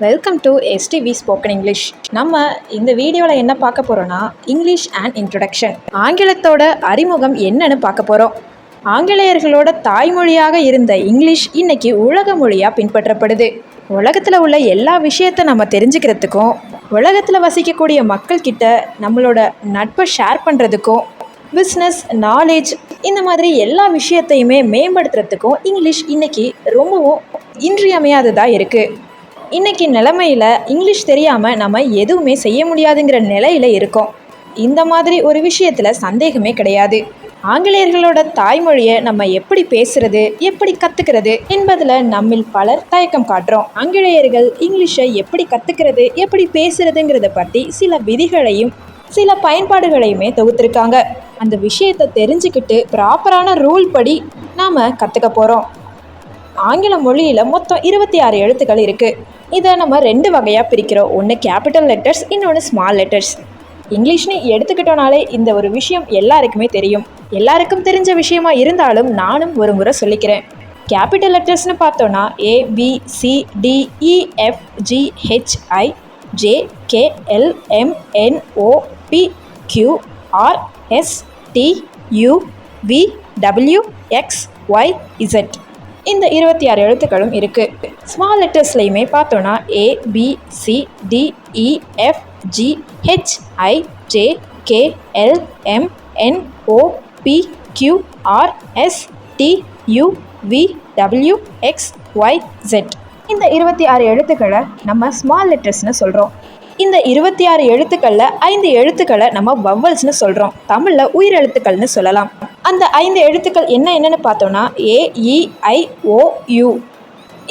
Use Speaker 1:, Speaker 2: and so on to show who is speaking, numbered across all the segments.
Speaker 1: Welcome to STV spoken English. நம்ம இந்த வீடியோவில் என்ன பார்க்க போகிறோன்னா இங்கிலீஷ் அண்ட் இன்ட்ரடக்ஷன். ஆங்கிலத்தோட அறிமுகம் என்னன்னு பார்க்க போகிறோம். ஆங்கிலேயர்களோட தாய்மொழியாக இருந்த இங்கிலீஷ் இன்னைக்கு உலக மொழியாக பின்பற்றப்படுது. உலகத்தில் உள்ள எல்லா விஷயத்தை நம்ம தெரிஞ்சுக்கிறதுக்கும், உலகத்தில் வசிக்கக்கூடிய மக்கள்கிட்ட நம்மளோட நட்பை ஷேர் பண்ணுறதுக்கும், பிஸ்னஸ், நாலேஜ் இந்த மாதிரி எல்லா விஷயத்தையுமே மேம்படுத்துறதுக்கும் இங்கிலீஷ் இன்னைக்கு ரொம்பவும் இன்றியமையாததாக இருக்குது. இன்றைக்கி நிலைமையில் இங்கிலீஷ் தெரியாமல் நம்ம எதுவுமே செய்ய முடியாதுங்கிற நிலையில் இருக்கோம். இந்த மாதிரி ஒரு விஷயத்தில் சந்தேகமே கிடையாது. ஆங்கிலேயர்களோட தாய்மொழியை நம்ம எப்படி பேசுறது, எப்படி கற்றுக்கிறது என்பதில் நம்மில் பலர் தயக்கம் காட்டுறோம். ஆங்கிலேயர்கள் இங்கிலீஷை எப்படி கற்றுக்கிறது, எப்படி பேசுறதுங்கிறத பற்றி சில விதிகளையும் சில பயன்பாடுகளையுமே தொகுத்திருக்காங்க. அந்த விஷயத்தை தெரிஞ்சுக்கிட்டு ப்ராப்பரான ரூல் படி நாம் கற்றுக்க போகிறோம். ஆங்கில மொழியில் மொத்தம் 26 எழுத்துக்கள் இருக்குது. இதை நம்ம 2 வகையாக பிரிக்கிறோம். ஒன்று கேபிட்டல் லெட்டர்ஸ், இன்னொன்று ஸ்மால் லெட்டர்ஸ். இங்கிலீஷ்னு எடுத்துக்கிட்டோனாலே இந்த ஒரு விஷயம் எல்லாருக்குமே தெரியும். எல்லாருக்கும் தெரிஞ்ச விஷயமா இருந்தாலும் நானும் ஒரு முறை சொல்லிக்கிறேன். கேபிட்டல் லெட்டர்ஸ்னு பார்த்தோன்னா ABCDEFGHIJKLMNOPQRSTUVWXYZ. இந்த 26 எழுத்துக்களும் இருக்குது. ஸ்மால் லெட்டர்ஸ்லையுமே பார்த்தோன்னா ABCDEFGHIJKLMNOPQRSTUVWXYZ. இந்த 26 எழுத்துக்களை நம்ம ஸ்மால் லெட்டர்ஸ்னு சொல்கிறோம். இந்த 26 எழுத்துக்களில் 5 எழுத்துக்களை நம்ம வவ்வல்ஸ்னு சொல்கிறோம். தமிழில் உயிரெழுத்துக்கள்னு சொல்லலாம். அந்த 5 எழுத்துக்கள் என்னென்னு பார்த்தோன்னா AEIOU.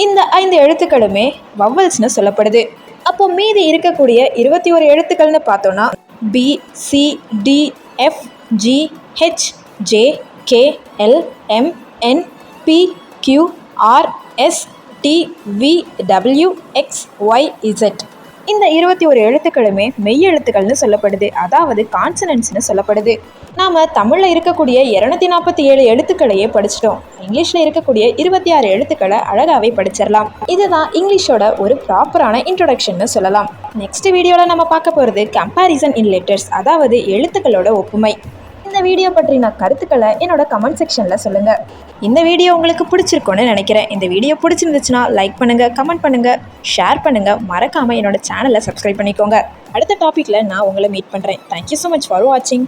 Speaker 1: இந்த 5 எழுத்துக்களுமே வவ்வல்ஸ்னு சொல்லப்படுது. அப்போ மீதி இருக்கக்கூடிய 21 எழுத்துக்கள்னு பார்த்தோன்னா BCDFGHJKLMNPQRSTVWXYZ. இந்த 21 எழுத்துக்களுமே மெய் எழுத்துக்கள்னு சொல்லப்படுது, அதாவது கான்சனன்ட்ஸ்னு சொல்லப்படுது. நாம் தமிழில் இருக்கக்கூடிய 247 எழுத்துக்களையே படிச்சிட்டோம். இங்கிலீஷில் இருக்கக்கூடிய 26 எழுத்துக்களை அழகாகவே படிச்சிடலாம். இதுதான் இங்கிலீஷோட ஒரு ப்ராப்பரான இன்ட்ரொடக்ஷன்னு சொல்லலாம். நெக்ஸ்ட் வீடியோவில் நம்ம பார்க்க போகிறது கம்பேரிசன் இன் லெட்டர்ஸ், அதாவது எழுத்துக்களோட ஒப்புமை. இந்த வீடியோ பற்றின கருத்துக்களை என்னோட கமெண்ட் செக்ஷனில் சொல்லுங்கள். இந்த வீடியோ உங்களுக்கு பிடிச்சிருக்கோன்னு நினைக்கிறேன். இந்த வீடியோ பிடிச்சிருந்துச்சுன்னா லைக் பண்ணுங்கள், கமெண்ட் பண்ணுங்கள், ஷேர் பண்ணுங்கள். மறக்காமல் என்னோட சேனலை சப்ஸ்கிரைப் பண்ணிக்கோங்க. அடுத்த டாப்பிக்கில் நான் உங்களை மீட் பண்ணுறேன். தேங்க்யூ ஸோ மச் ஃபார் வாட்சிங்.